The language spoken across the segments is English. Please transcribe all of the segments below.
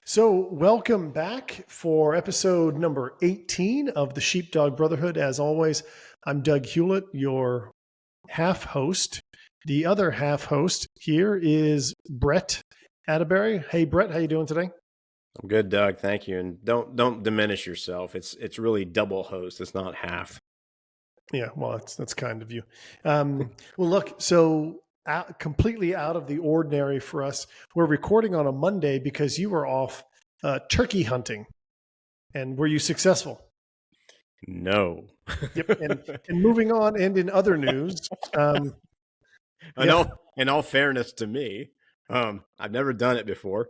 So, welcome back for episode number 18 of the Sheepdog Brotherhood. As always, I'm Doug Hewlett, your half host. The other half host here is Brett Atterbury. Hey, Brett, how you doing today? I'm good, Doug. Thank you. And don't diminish yourself. It's really double host. It's not half. Yeah, well, that's kind of you. Well, look, completely out of the ordinary for us. We're recording on a Monday because you were off turkey hunting. And were you successful? No. Yep. And moving on, and in other news, yeah. In all fairness to me, I've never done it before,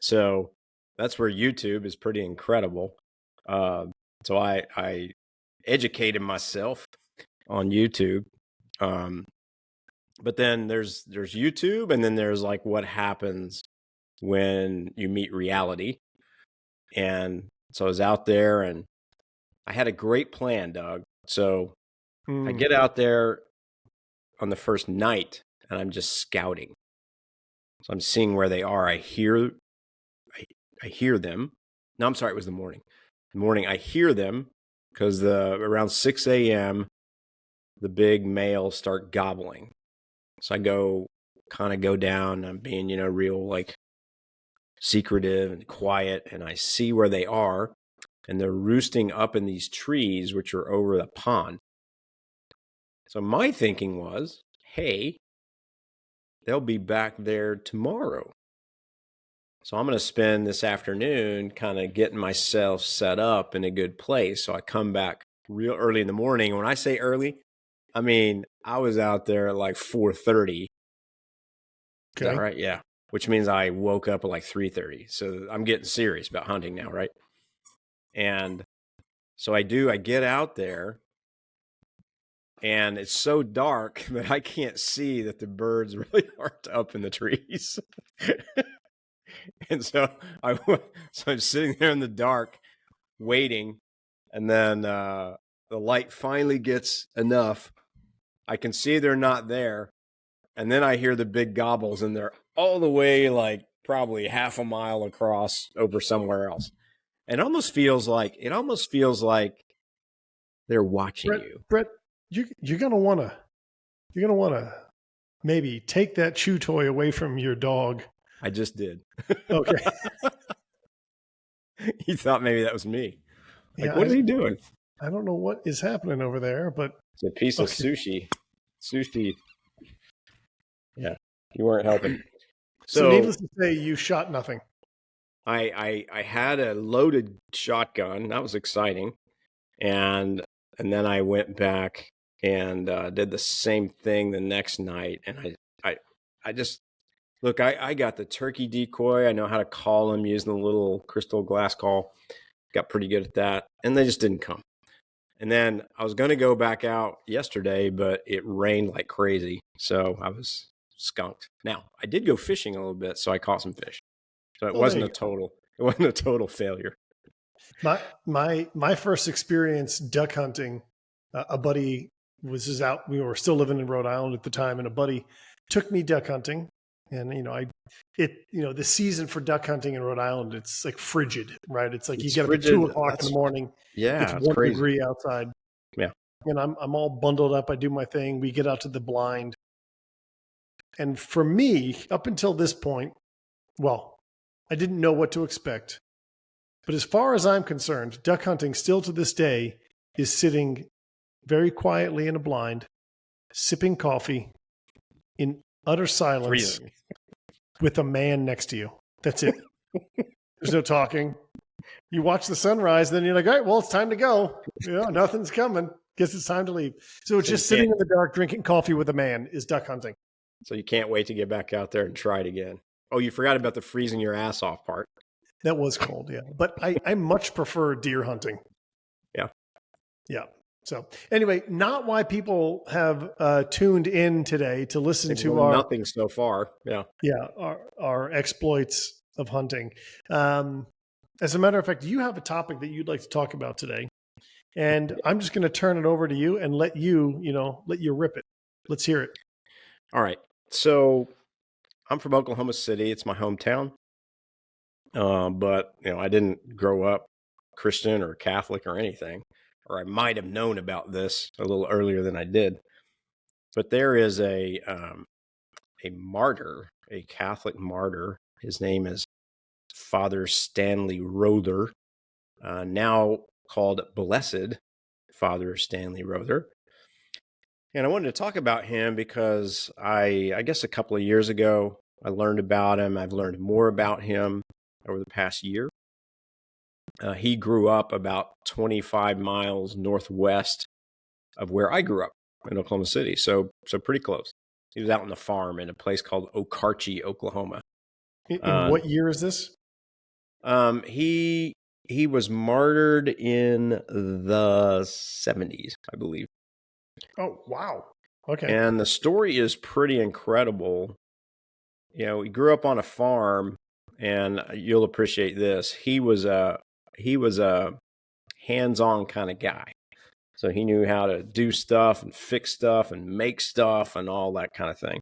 so that's where YouTube is pretty incredible. So I educated myself on YouTube, but then there's YouTube, and then there's like what happens when you meet reality. And so I was out there, and I had a great plan, Doug. So I get out there on the first night, and I'm just scouting. So I'm seeing where they are. I hear them. No, I'm sorry, it was the morning. The morning, I hear them because around 6 a.m. the big males start gobbling. So I go down. I'm being, real like secretive and quiet, and I see where they are, and they're roosting up in these trees which are over the pond. So my thinking was, hey, they'll be back there tomorrow. So I'm going to spend this afternoon kind of getting myself set up in a good place. So I come back real early in the morning. When I say early, I mean, I was out there at like 4:30. Okay. Is that right? Yeah. Which means I woke up at like 3:30. So I'm getting serious about hunting now, right? And so I get out there, and it's so dark that I can't see that the birds really aren't up in the trees. And so I'm sitting there in the dark waiting, and then the light finally gets enough. I can see they're not there, and then I hear the big gobbles, and they're all the way like probably half a mile across over somewhere else. And it almost feels like they're watching you. Brett, you're gonna wanna maybe take that chew toy away from your dog. I just did. Okay. He thought maybe that was me. Like, what is he doing? I don't know what is happening over there, but it's a piece of sushi. Sushi. Yeah, you weren't helping. So needless to say, you shot nothing. I had a loaded shotgun. That was exciting. And then I went back and did the same thing the next night. And I just, look, I got the turkey decoy. I know how to call them using the little crystal glass call. Got pretty good at that. And they just didn't come. And then I was going to go back out yesterday, but it rained like crazy. So I was skunked. Now, I did go fishing a little bit, so I caught some fish. So it wasn't a total failure. My first experience duck hunting, a buddy was out. We were still living in Rhode Island at the time, and a buddy took me duck hunting. And the season for duck hunting in Rhode Island, it's like frigid, right? It's like you get up at 2 o'clock in the morning. Yeah, it's 1 degree outside. Yeah, and I'm all bundled up. I do my thing. We get out to the blind, and for me, up until this point, well, I didn't know what to expect. But as far as I'm concerned, duck hunting still to this day is sitting very quietly in a blind, sipping coffee in utter silence with a man next to you. That's it. There's no talking. You watch the sunrise, then you're like, all right, well, it's time to go. Nothing's coming. Guess it's time to leave. So it's just sitting in the dark, drinking coffee with a man is duck hunting. So you can't wait to get back out there and try it again. Oh, you forgot about the freezing your ass off part. That was cold, yeah. But I much prefer deer hunting. Yeah. Yeah. So anyway, not why people have tuned in today to listen to our nothing so far. Yeah. Yeah, our exploits of hunting. As a matter of fact, you have a topic that you'd like to talk about today, and I'm just going to turn it over to you and let you rip it. Let's hear it. All right. So I'm from Oklahoma City. It's my hometown. But I didn't grow up Christian or Catholic or anything, or I might have known about this a little earlier than I did. But there is a martyr, a Catholic martyr. His name is Father Stanley Rother, now called Blessed Father Stanley Rother. And I wanted to talk about him because I guess a couple of years ago, I learned about him. I've learned more about him over the past year. He grew up about 25 miles northwest of where I grew up in Oklahoma City. So pretty close. He was out on the farm in a place called Okarche, Oklahoma. In what year is this? He was martyred in the 70s, I believe. Oh, wow. Okay. And the story is pretty incredible. He grew up on a farm, and you'll appreciate this. He was a hands-on kind of guy. So he knew how to do stuff and fix stuff and make stuff and all that kind of thing.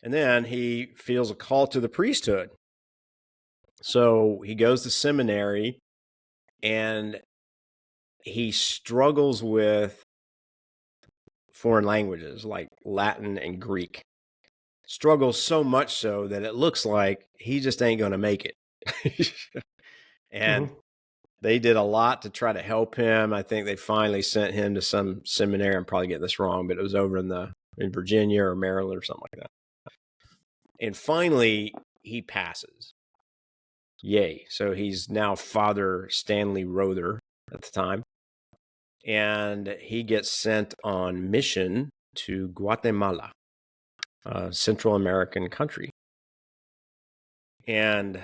And then he feels a call to the priesthood. So he goes to seminary, and he struggles with foreign languages like Latin and Greek. Struggles so much so that it looks like he just ain't going to make it. And they did a lot to try to help him. I think they finally sent him to some seminary. I'm probably getting this wrong, but it was over in Virginia or Maryland or something like that. And finally, he passes. Yay. So he's now Father Stanley Rother at the time. And he gets sent on mission to Guatemala, a Central American country, and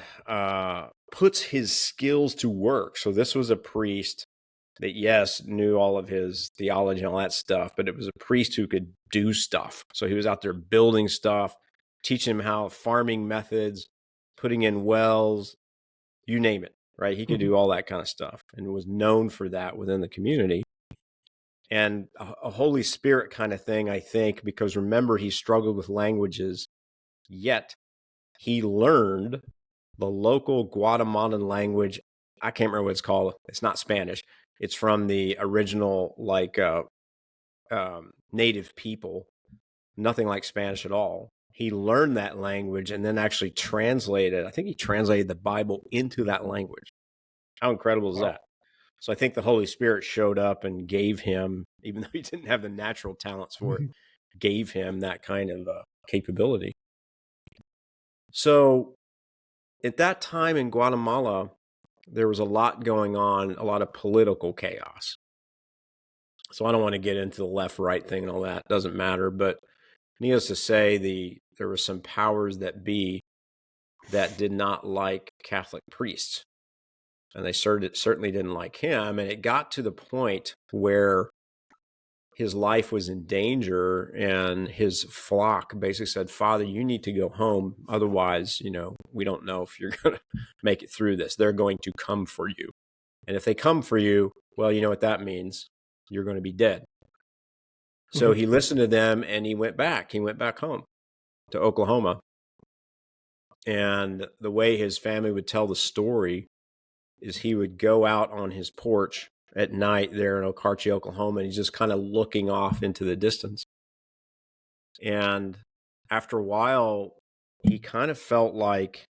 puts his skills to work. So this was a priest that, yes, knew all of his theology and all that stuff, but it was a priest who could do stuff. So he was out there building stuff, teaching him how farming methods, putting in wells, you name it, right? He could do all that kind of stuff and was known for that within the community. And a Holy Spirit kind of thing, I think, because remember, he struggled with languages, yet he learned the local Guatemalan language. I can't remember what it's called. It's not Spanish. It's from the original, native people, nothing like Spanish at all. He learned that language and then actually translated. I think he translated the Bible into that language. How incredible is that? So I think the Holy Spirit showed up and gave him, even though he didn't have the natural talents for it, gave him that kind of capability. So at that time in Guatemala, there was a lot going on, a lot of political chaos. So I don't want to get into the left-right thing and all that. It doesn't matter. But needless to say, there were some powers that be that did not like Catholic priests. And they certainly didn't like him. And it got to the point where his life was in danger, and his flock basically said, "Father, you need to go home. Otherwise, we don't know if you're going to make it through this. They're going to come for you. And if they come for you, well, you know what that means. You're going to be dead." So he listened to them, and he went back. He went back home to Oklahoma. And the way his family would tell the story is he would go out on his porch at night there in Okarche, Oklahoma, and he's just kind of looking off into the distance. And after a while, he kind of felt like,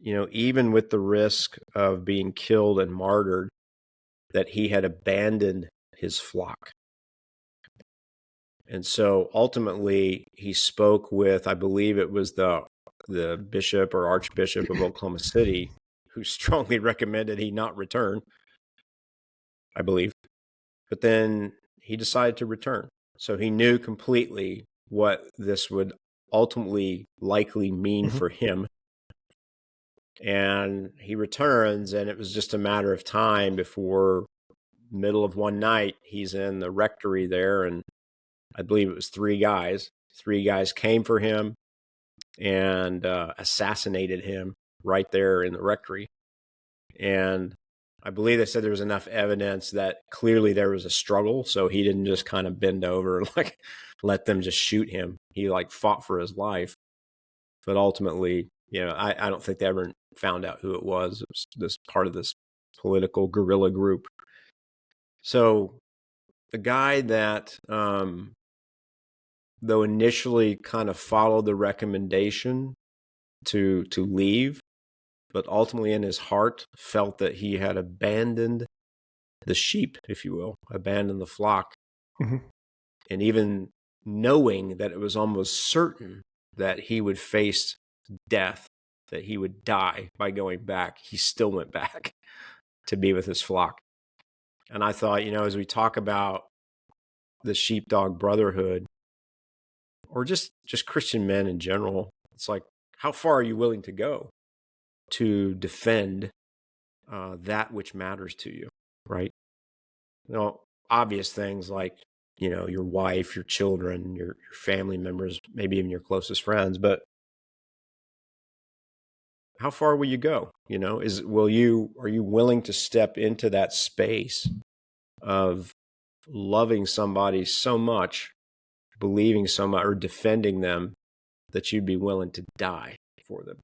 even with the risk of being killed and martyred, that he had abandoned his flock. And so ultimately, he spoke with, I believe it was the bishop or archbishop of Oklahoma City, who strongly recommended he not return, I believe. But then he decided to return. So he knew completely what this would ultimately likely mean for him. And he returns, and it was just a matter of time before middle of one night, he's in the rectory there, and I believe it was three guys. Three guys came for him and assassinated him right there in the rectory. And I believe they said there was enough evidence that clearly there was a struggle, so he didn't just kind of bend over and let them just shoot him. He fought for his life. But ultimately, I don't think they ever found out who it was. It was this part of this political guerrilla group. So the guy that, though initially kind of followed the recommendation to leave, but ultimately in his heart felt that he had abandoned the sheep, if you will, abandoned the flock. Mm-hmm. And even knowing that it was almost certain that he would face death, that he would die by going back, he still went back to be with his flock. And I thought, as we talk about the Sheepdog Brotherhood, or just Christian men in general, it's like, how far are you willing to go defend that which matters to you, right? Obvious things like, your wife, your children, your family members, maybe even your closest friends, but how far will you go? Are you willing to step into that space of loving somebody so much, believing so much, or defending them that you'd be willing to die for them?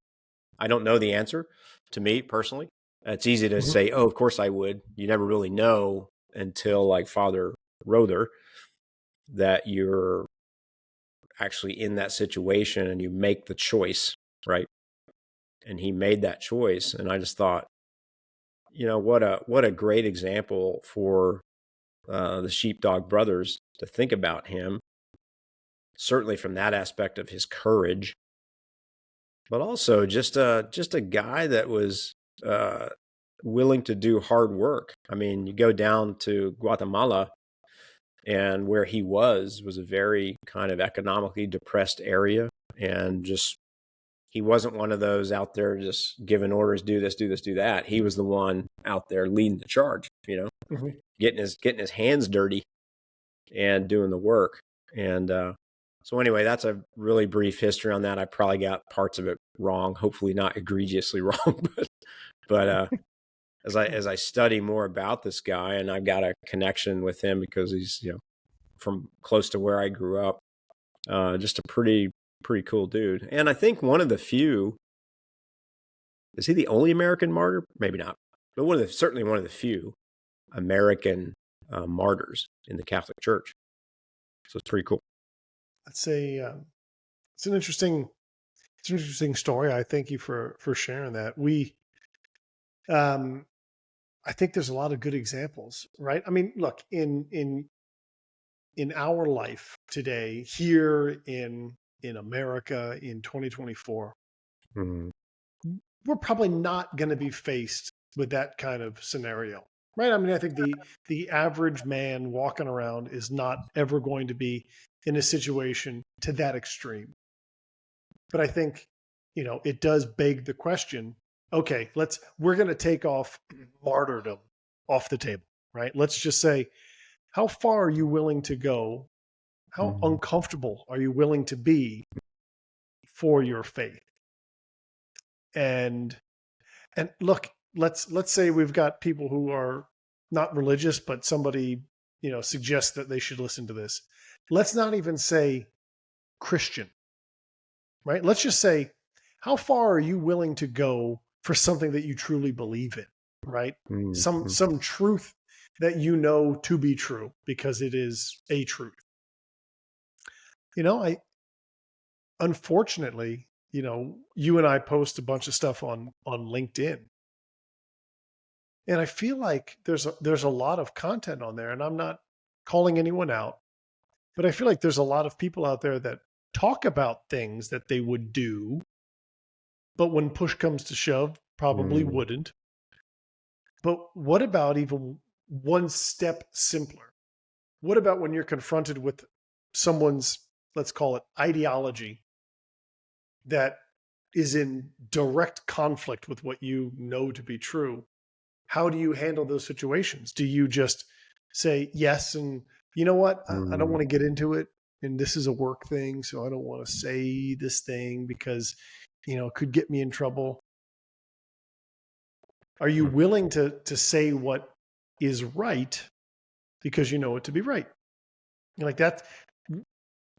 I don't know the answer. To me personally, it's easy to say, oh, of course I would. You never really know until, like Father Rother, that you're actually in that situation and you make the choice, right? And he made that choice. And I just thought, what a great example for the Sheepdog brothers to think about him, certainly from that aspect of his courage, but also just a guy that was willing to do hard work. I mean, you go down to Guatemala, and where he was a very kind of economically depressed area, and just he wasn't one of those out there just giving orders, do this, do this, do that. He was the one out there leading the charge, Mm-hmm. getting his hands dirty and doing the work. And so anyway, that's a really brief history on that. I probably got parts of it wrong, hopefully not egregiously wrong, but as I study more about this guy, and I've got a connection with him because he's from close to where I grew up, just a pretty cool dude. And I think one of the few, is he the only American martyr? Maybe not, but certainly one of the few American martyrs in the Catholic Church. So it's pretty cool. I'd say it's an interesting story. I thank you for sharing that. I think there's a lot of good examples, right? I mean, look, in our life today, here in America in 2024, Mm-hmm. we're probably not going to be faced with that kind of scenario, right? I mean, I think the average man walking around is not ever going to be in a situation to that extreme. But I think, it does beg the question, okay, we're going to take off martyrdom off the table, right? Let's just say, how far are you willing to go? How Mm-hmm. uncomfortable are you willing to be for your faith? And look, let's say we've got people who are not religious, but somebody, suggests that they should listen to this. Let's not even say Christian, right? Let's just say, how far are you willing to go for something that you truly believe in, right? Mm-hmm. Some truth that you know to be true because it is a truth. Unfortunately, you and I post a bunch of stuff on LinkedIn, and I feel like there's a lot of content on there, and I'm not calling anyone out, but I feel like there's a lot of people out there that talk about things that they would do, but when push comes to shove, probably wouldn't. But what about even one step simpler? What about when you're confronted with someone's, let's call it, ideology that is in direct conflict with what you know to be true? How do you handle those situations? Do you just say yes and, you know what, I don't want to get into it, and this is a work thing, so I don't want to say this thing because, it could get me in trouble? Are you willing to say what is right because you know it to be right? Like that,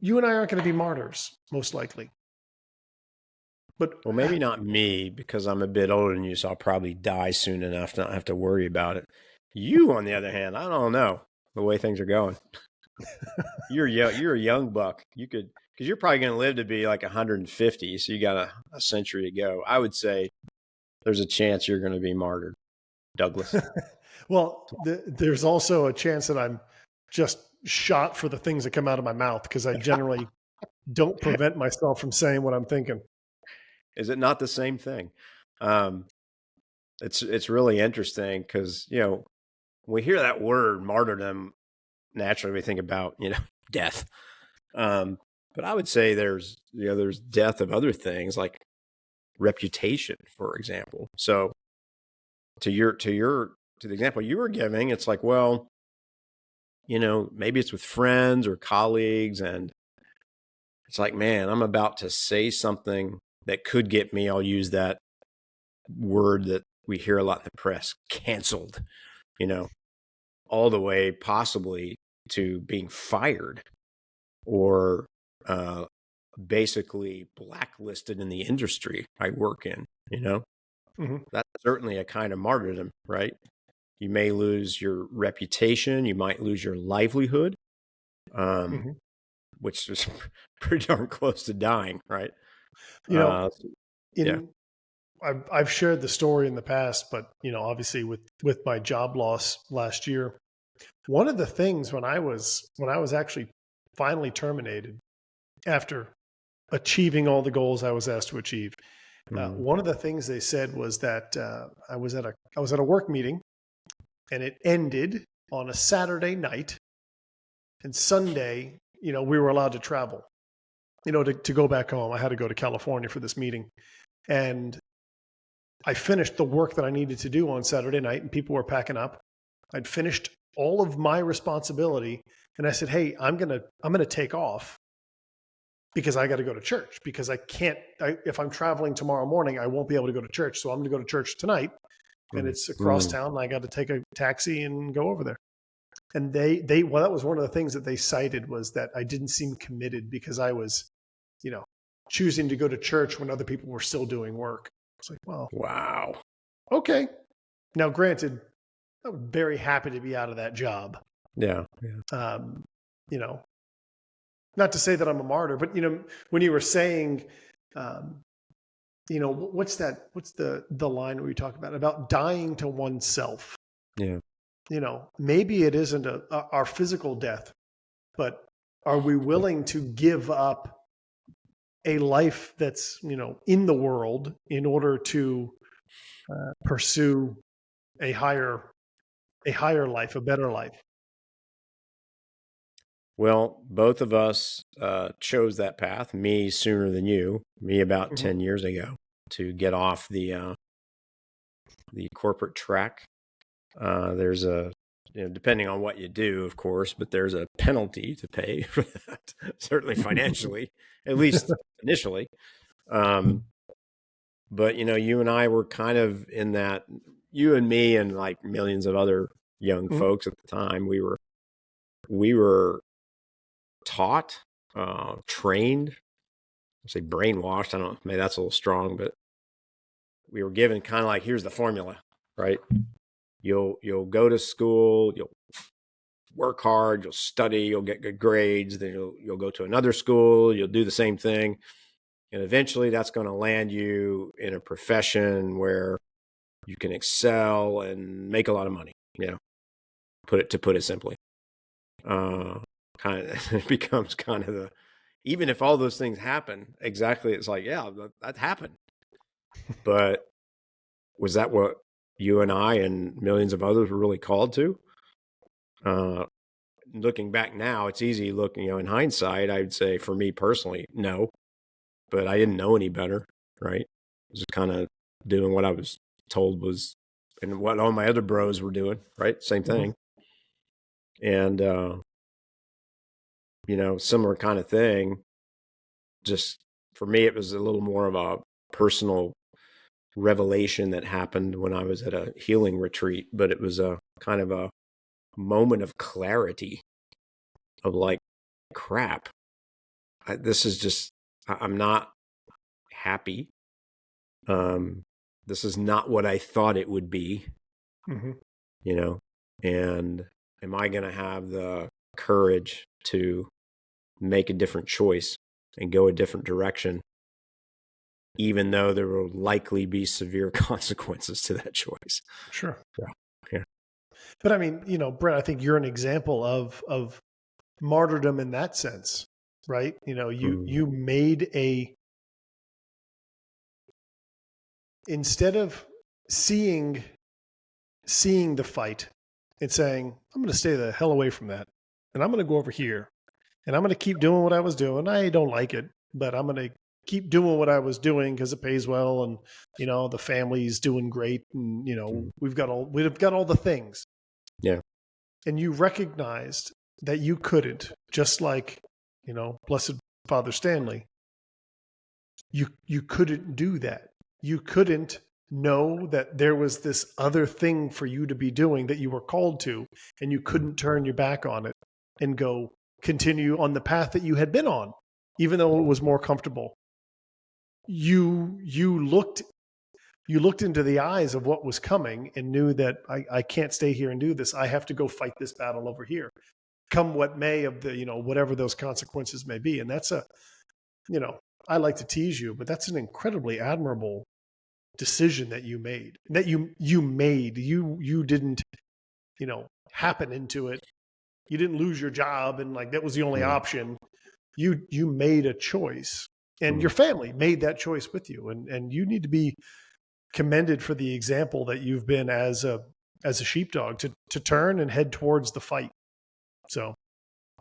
you and I aren't going to be martyrs, most likely. But Well, maybe not me because I'm a bit older than you, so I'll probably die soon enough to not have to worry about it. You, on the other hand, I don't know the way things are going. You're young. You're a young buck. You could, because you're probably going to live to be like 150, so you got a century to go. I would say there's a chance you're going to be martyred, Douglas. well, there's also a chance that I'm just shot for the things that come out of my mouth because I generally don't prevent myself from saying what I'm thinking. Is it not the same thing? Um, it's really interesting because when we hear that word martyrdom, naturally we think about death. But I would say there's death of other things like reputation, for example. So to the example you were giving, it's like, well, maybe it's with friends or colleagues, and it's like, man, I'm about to say something that could get me, I'll use that word that we hear a lot in the press, canceled, all the way possibly to being fired or basically blacklisted in the industry I work in, Mm-hmm. That's certainly a kind of martyrdom, right? You may lose your reputation, you might lose your livelihood, Mm-hmm. which is pretty darn close to dying, right? You know, Yeah. in I've shared the story in the past, but obviously with my job loss last year, one of the things when I was actually finally terminated after achieving all the goals I was asked to achieve, Mm. one of the things they said was that I was at a work meeting and it ended on a Saturday night, and Sunday, we were allowed to travel, to go back home. I had to go to California for this meeting, and I finished the work that I needed to do on Saturday night, and people were packing up. I'd finished all of my responsibility, and I said, "Hey, I'm gonna take off because I got to go to church because I can't. If I'm traveling tomorrow morning, I won't be able to go to church. So I'm going to go to church tonight, and Mm. it's across Mm. town. And I got to take a taxi and go over there." And well, that was one of the things that they cited was that I didn't seem committed because I was, you know, choosing to go to church when other people were still doing work. It's like, well, Wow. okay. Now, granted, I'm very happy to be out of that job. Yeah. Yeah. You know, not to say that I'm a martyr, but when you were saying, what's that? What's the line we talk about dying to oneself? Yeah. Maybe it isn't our physical death, but are we willing to give up a life that's in the world in order to pursue a higher life, a better life? Well, both of us chose that path. Me sooner than you. Me about Mm-hmm. 10 years ago to get off the corporate track. There's depending on what you do, of course, but there's a penalty to pay for that. Certainly financially, at least initially. But you and I were kind of in that. You and me and like millions of other young Mm-hmm. folks at the time, we were taught, trained. I say brainwashed. I don't know, maybe that's a little strong, but we were given kind of like, here's the formula, right? You'll go to school, you'll work hard, you'll study, you'll get good grades, then you'll go to another school, you'll do the same thing, and eventually that's going to land you in a profession where you can excel and make a lot of money. Put it simply. Kind of it becomes kind of the, even if all those things happen exactly, it's like, yeah, that happened. But was that what you and I and millions of others were really called to? Looking back now, it's easy looking, in hindsight, I would say for me personally, no, but I didn't know any better, right? I was kind of doing what I was told was, and what all my other bros were doing, right? Same thing. And, similar kind of thing. Just for me, it was a little more of a personal revelation that happened when I was at a healing retreat, but it was a kind of a moment of clarity of like, crap, this is just, I'm not happy. This is not what I thought it would be, Mm-hmm. you know, and am I going to have the courage to make a different choice and go a different direction, even though there will likely be severe consequences to that choice? Sure. Yeah. Yeah. But I mean, Brett, I think you're an example of martyrdom in that sense, right? You made instead of seeing the fight and saying, I'm going to stay the hell away from that, and I'm going to go over here, and I'm going to keep doing what I was doing. I don't like it, but I'm going to keep doing what I was doing because it pays well, and the family's doing great, and we've got all the things. Yeah. And you recognized that you couldn't, just like Blessed Father Stanley. You couldn't do that. You couldn't know that there was this other thing for you to be doing that you were called to, and you couldn't turn your back on it and go continue on the path that you had been on, even though it was more comfortable. You looked into the eyes of what was coming and knew that I can't stay here and do this. I have to go fight this battle over here, come what may of the, whatever those consequences may be. And that's I like to tease you, but that's an incredibly admirable decision that you made, that you made. You didn't, happen into it. You didn't lose your job and like that was the only option. You made a choice, and your family made that choice with you. And you need to be commended for the example that you've been as a sheepdog to turn and head towards the fight. So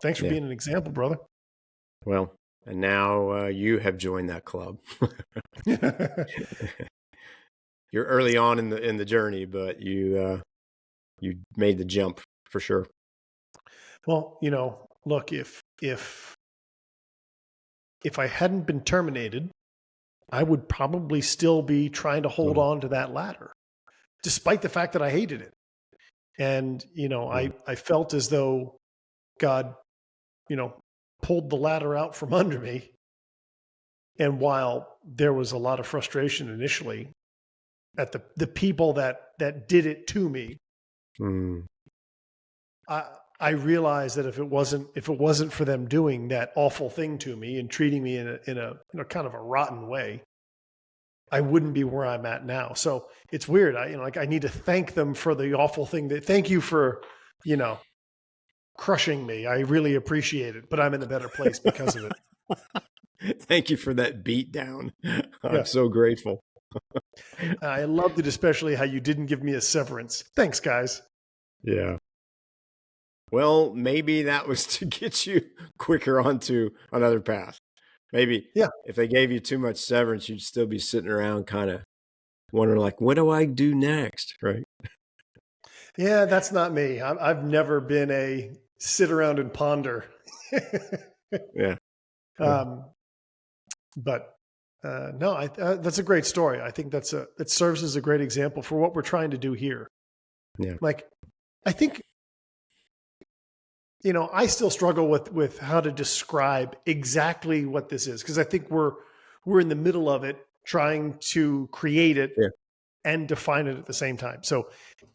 thanks for being an example, brother. Well, and now you have joined that club. You're early on in the journey, but you made the jump for sure. Well, look, if I hadn't been terminated, I would probably still be trying to hold on to that ladder, despite the fact that I hated it. And, I felt as though God, pulled the ladder out from under me. And while there was a lot of frustration initially at the people that did it to me, I realized that if it wasn't for them doing that awful thing to me and treating me in a kind of a rotten way, I wouldn't be where I'm at now. So it's weird. I need to thank them for the awful thing. Thank you for, crushing me. I really appreciate it, but I'm in a better place because of it. Thank you for that beat down. I'm so grateful. I loved it, especially how you didn't give me a severance. Thanks, guys. Yeah. Well, maybe that was to get you quicker onto another path. Maybe if they gave you too much severance, you'd still be sitting around kind of wondering, like, what do I do next? Right. Yeah, that's not me. I've never been a sit around and ponder. Yeah. But no, that's a great story. I think it serves as a great example for what we're trying to do here. Yeah. Like, I think, I still struggle with how to describe exactly what this is, because I think we're in the middle of it, trying to create it and define it at the same time. So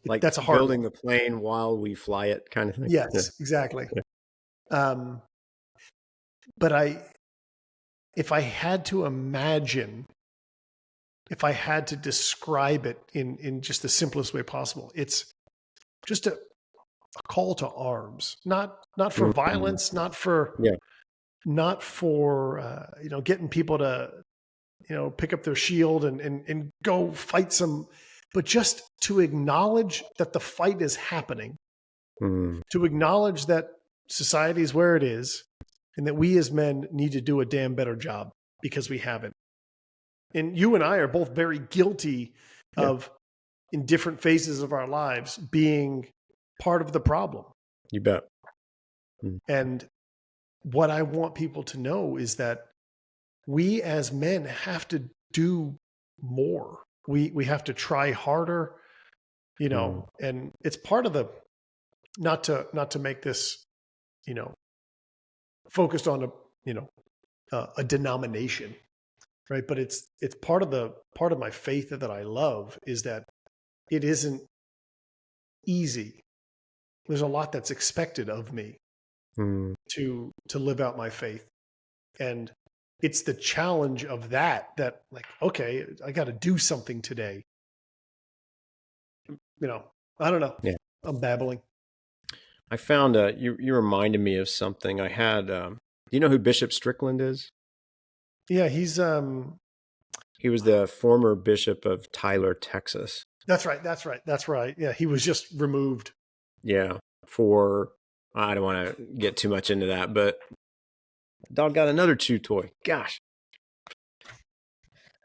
like that's a hard building the plane while we fly it kind of thing. Yes, exactly. Yeah. But if I had to imagine, if I had to describe it in just the simplest way possible, it's just a call to arms, not for violence, not for getting people to pick up their shield and go fight some, but just to acknowledge that the fight is happening, to acknowledge that society is where it is, and that we as men need to do a damn better job because we haven't. And you and I are both very guilty of, in different phases of our lives, being part of the problem. You bet. And what I want people to know is that we as men have to do more. We have to try harder, and it's part of the, not to make this, focused on a denomination, right? But it's part of my faith that I love is that it isn't easy. There's a lot that's expected of me Mm, to live out my faith. And it's the challenge of that like, okay, I got to do something today. You know, I don't know. yeah. I'm babbling. I found you reminded me of something. I had do you know who Bishop Strickland is? Yeah, He was the former bishop of Tyler, Texas. that's right. Yeah, he was just removed. Yeah, for I don't want to get too much into that, but dog got another chew toy. Gosh.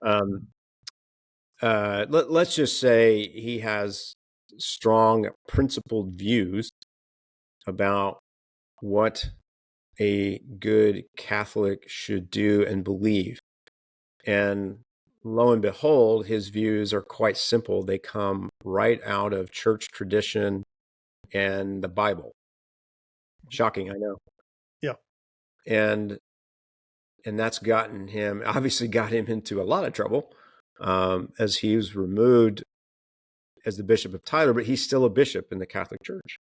Um, let's just say he has strong principled views about what a good Catholic should do and believe. And lo and behold, his views are quite simple. They come right out of church tradition and the Bible. Shocking, I know. Yeah. And that's gotten him, obviously got him into a lot of trouble, as he was removed as the bishop of Tyler, but he's still a bishop in the Catholic Church.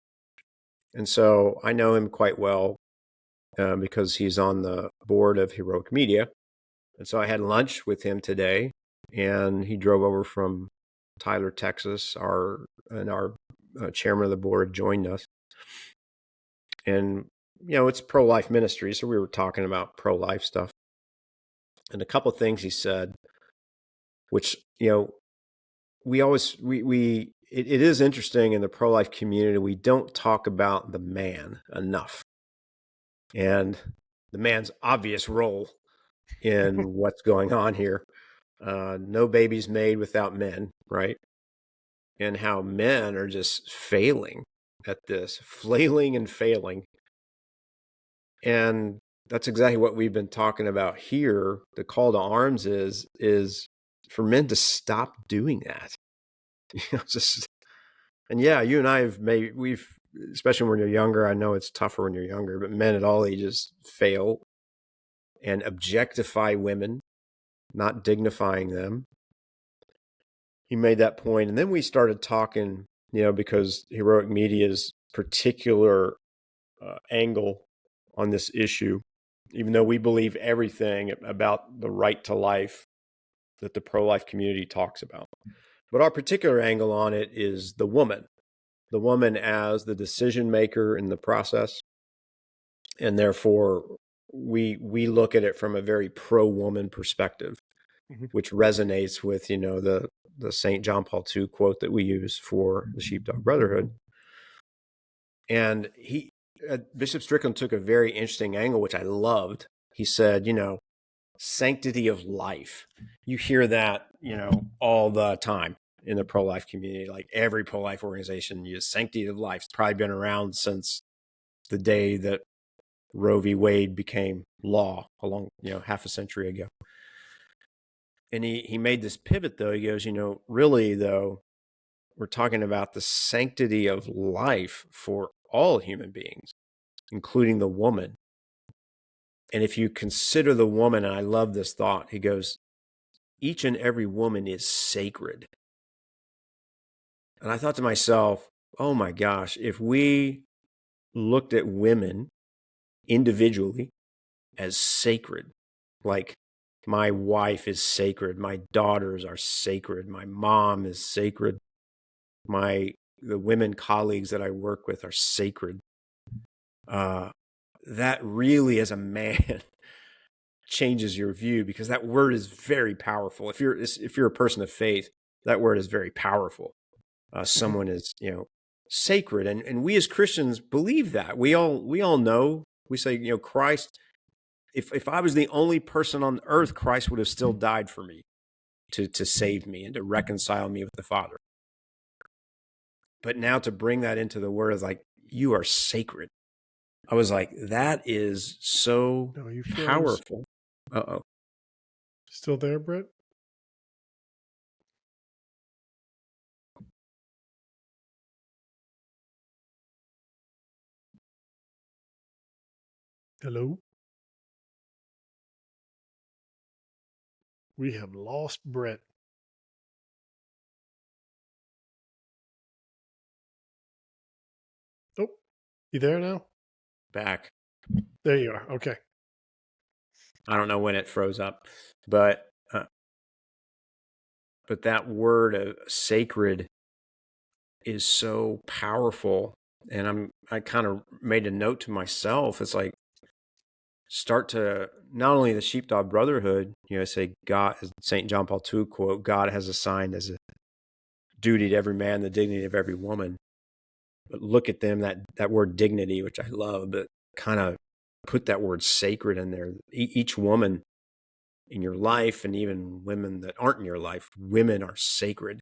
And so I know him quite well, because he's on the board of Heroic Media. And so I had lunch with him today, and he drove over from Tyler, Texas. Our chairman of the board joined us, and it's pro-life ministry, so we were talking about pro-life stuff. And a couple of things he said, which we always it is interesting in the pro-life community. We don't talk about the man enough, and the man's obvious role in what's going on here. No babies made without men, right? And how men are just failing at this, flailing and failing. And that's exactly what we've been talking about here. The call to arms is for men to stop doing that. Just and yeah, you and I we've especially when you're younger. I know it's tougher when you're younger, but men at all ages fail and objectify women, not dignifying them. He made that point, and then we started talking, because Heroic Media's particular angle on this issue, even though we believe everything about the right to life that the pro-life community talks about. But our particular angle on it is the woman as the decision maker in the process. And therefore, we look at it from a very pro-woman perspective, Mhm. which resonates with, the St. John Paul II quote that we use for the Sheepdog Brotherhood. And Bishop Strickland took a very interesting angle, which I loved. He said, sanctity of life. You hear that, all the time in the pro-life community. Like every pro-life organization uses sanctity of life. It's probably been around since the day that Roe v. Wade became law along, half a century ago. And he made this pivot, though. He goes, really, though, we're talking about the sanctity of life for all human beings, including the woman. And if you consider the woman, and I love this thought, he goes, each and every woman is sacred. And I thought to myself, oh my gosh, if we looked at women individually as sacred, like my wife is sacred, my daughters are sacred, my mom is sacred, the women colleagues that I work with are sacred. That really, as a man, changes your view, because that word is very powerful. If you're a person of faith, that word is very powerful. Someone is sacred, and we as Christians believe that. We all know. We say, Christ. If I was the only person on earth, Christ would have still died for me to save me and to reconcile me with the Father. But now to bring that into the word is like, you are sacred. I was like, that is so No, you froze. powerful. Uh-oh. Still there, Britt? Hello? We have lost Brett. Oh, you there now? Back. There you are. Okay. I don't know when it froze up, but that word of sacred is so powerful. And I kind of made a note to myself. It's like, start to not only the Sheepdog Brotherhood, say God, St. John Paul II quote, God has assigned as a duty to every man the dignity of every woman. But look at them, that word dignity, which I love, but kind of put that word sacred in there. Each woman in your life, and even women that aren't in your life, women are sacred.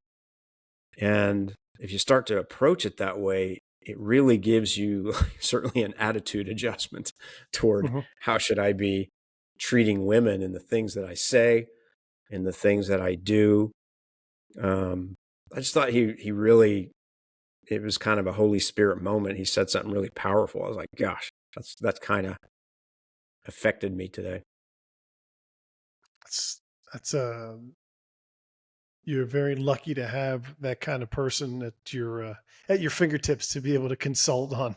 And if you start to approach it that way, it really gives you certainly an attitude adjustment toward how should I be treating women in the things that I say and the things that I do. I just thought he really, it was kind of a Holy Spirit moment. He said something really powerful. I was like, gosh, that's kind of affected me today. That's you're very lucky to have that kind of person at your fingertips to be able to consult on.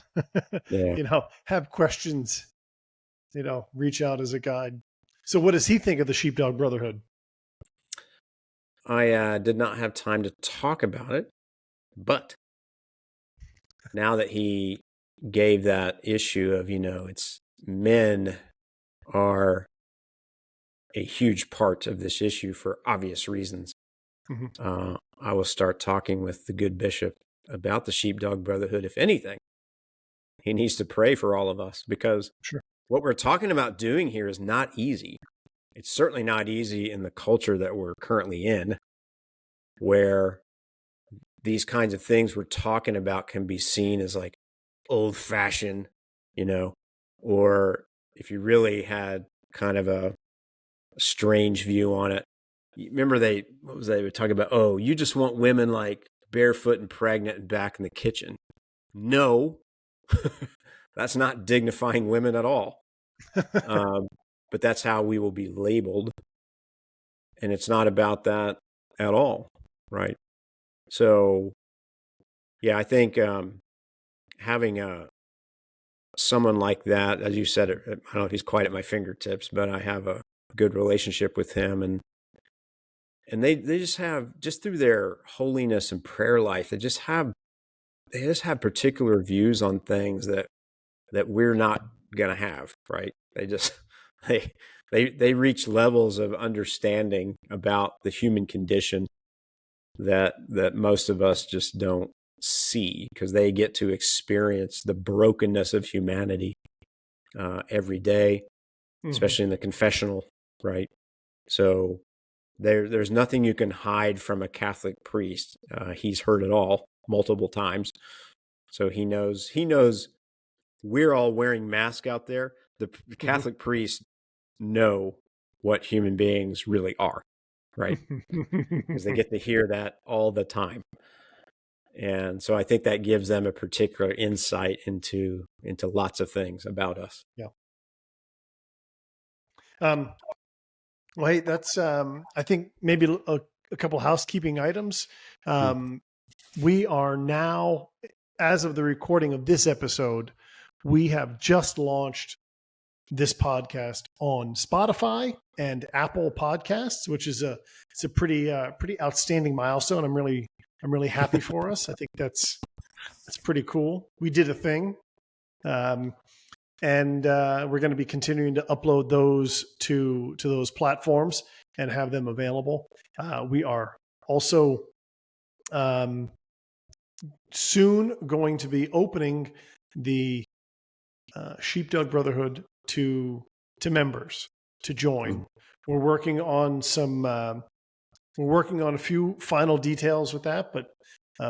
Yeah. Have questions. Reach out as a guide. So, what does he think of the Sheepdog Brotherhood? I did not have time to talk about it, but now that he gave that issue of, it's men are a huge part of this issue for obvious reasons. I will start talking with the good bishop about the Sheepdog Brotherhood. If anything, he needs to pray for all of us, because what we're talking about doing here is not easy. It's certainly not easy in the culture that we're currently in, where these kinds of things we're talking about can be seen as like old fashioned, or if you really had kind of a strange view on it. Remember they were talking about, oh, you just want women like barefoot and pregnant and back in the kitchen. No, that's not dignifying women at all. But that's how we will be labeled. And it's not about that at all, right? So, yeah, I think having someone like that, as you said, I don't know if he's quite at my fingertips, but I have a good relationship with him, and they just have, just through their holiness and prayer life, they just have particular views on things that we're not going to have, right? They just they reach levels of understanding about the human condition that most of us just don't see, because they get to experience the brokenness of humanity every day, especially in the confessional, right? So there's nothing you can hide from a Catholic priest. He's heard it all multiple times, so he knows we're all wearing masks out there. The Catholic priests know what human beings really are, right? Because they get to hear that all the time. And so I think that gives them a particular insight into lots of things about us. Yeah. Well, hey, that's I think maybe a couple housekeeping items. We are now, as of the recording of this episode, we have just launched this podcast on Spotify and Apple Podcasts, which is it's a pretty outstanding milestone. I'm really happy for us. I think that's pretty cool. We did a thing. And we're going to be continuing to upload those to those platforms and have them available. We are also soon going to be opening the Sheepdog Brotherhood to members to join. We're working on a few final details with that, but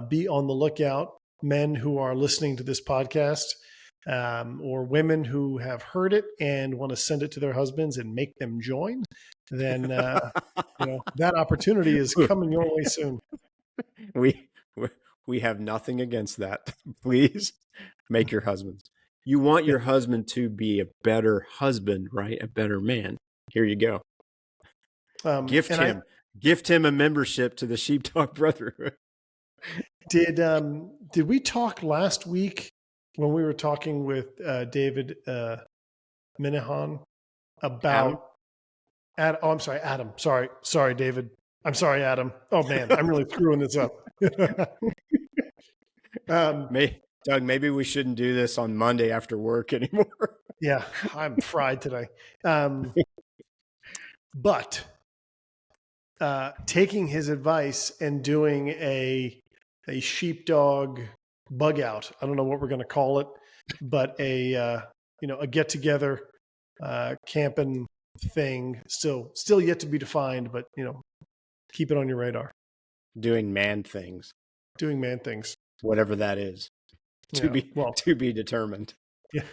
be on the lookout, men who are listening to this podcast. Or women who have heard it and want to send it to their husbands and make them join, then that opportunity is coming your way soon. We have nothing against that. Please make your husbands. You want your husband to be a better husband, right? A better man. Here you go. Gift him a membership to the Sheepdog Brotherhood. Did we talk last week when we were talking with David Minahan about Adam? Oh, I'm sorry, Adam. Sorry, David. I'm sorry, Adam. Oh man, I'm really screwing this up. Doug, maybe we shouldn't do this on Monday after work anymore. Yeah, I'm fried today. But taking his advice and doing a sheepdog bug out. I don't know what we're going to call it, but a get together camping thing. Still yet to be defined, but keep it on your radar. Doing man things. Whatever that is. To be determined. Yeah.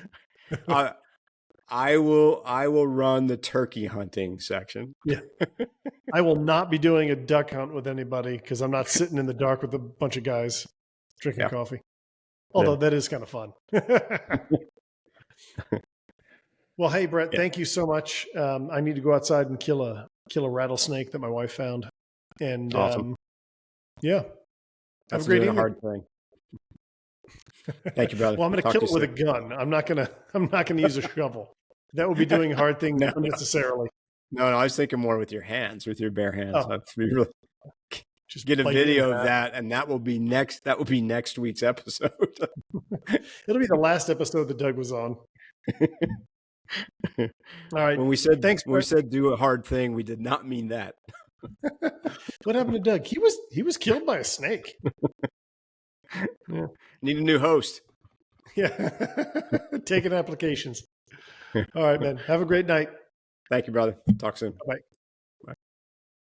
I will run the turkey hunting section. Yeah. I will not be doing a duck hunt with anybody because I'm not sitting in the dark with a bunch of guys drinking coffee. Although that is kind of fun. Well, hey Brett, thank you so much. I need to go outside and kill a rattlesnake that my wife found. And awesome. Have That's a great evening. A hard thing. Thank you, brother. Well, I'm going to kill it with a gun. I'm not going to use a shovel. That would be doing hard things unnecessarily. No, I was thinking more with your hands, with your bare hands. Oh. Really, just get a video of that, and that will be next. That will be next week's episode. It'll be the last episode that Doug was on. All right. When we said do a hard thing, we did not mean that. What happened to Doug? He was killed by a snake. Yeah. Need a new host. Yeah. Taking applications. All right, man. Have a great night. Thank you, brother. Talk soon. Bye-bye.